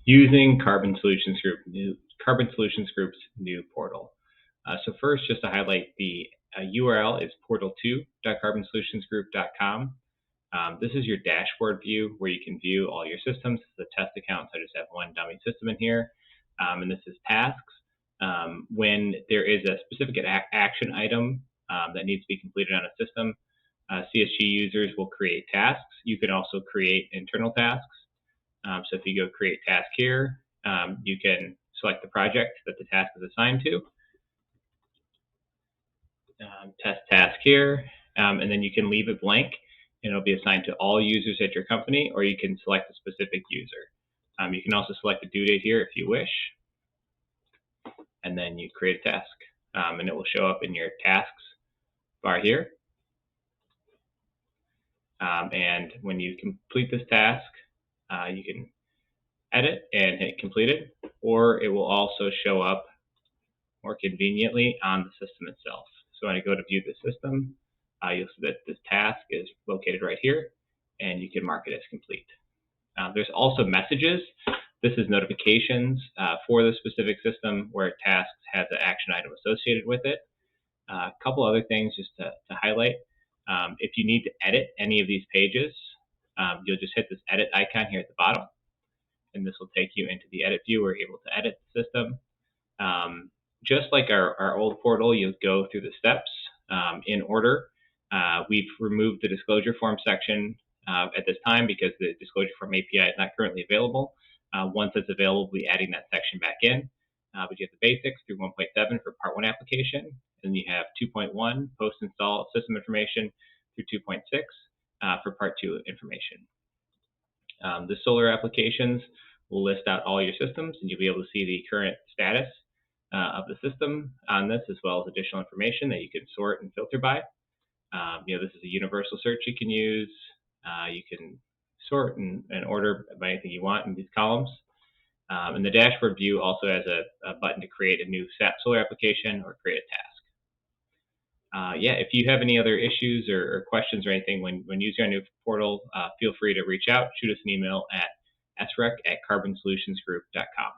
using Carbon Solutions Group's new portal. So first, just to highlight, the URL is portal2.carbonsolutionsgroup.com. This is your dashboard view where you can view all your systems. This is a test account, so I just have one dummy system in here. And this is tasks. When there is a specific action item that needs to be completed on a system, CSG users will create tasks. You can also create internal tasks. So if you go create task here, you can select the project that the task is assigned to. Test task here, and then you can leave it blank, and it'll be assigned to all users at your company, or you can select a specific user. You can also select the due date here if you wish, and then you create a task, and it will show up in your tasks bar here. And when you complete this task, you can edit and hit completed, or it will also show up more conveniently on the system itself. So when I go to view the system, you'll see that this task is located right here, and you can mark it as complete. There's also messages. This is notifications for the specific system where tasks has an action item associated with it. A couple other things just to highlight. If you need to edit any of these pages, you'll just hit this edit icon here at the bottom, and this will take you into the edit view where you're able to edit the system. Just like our old portal, you'll go through the steps in order. We've removed the disclosure form section at this time because the disclosure form API is not currently available. Once it's available, we'll be adding that section back in. But you have the basics through 1.7 for Part 1 application, and you have 2.1 post-install system information through 2.6 for Part 2 information. The solar applications will list out all your systems, and you'll be able to see the current status of the system on this, as well as additional information that you can sort and filter by. This is a universal search you can use. You can sort and order by anything you want in these columns. And the dashboard view also has a button to create a new solar application or create a task. If you have any other issues or questions or anything when using our new portal, feel free to reach out, shoot us an email at SREC@carbonsolutionsgroup.com.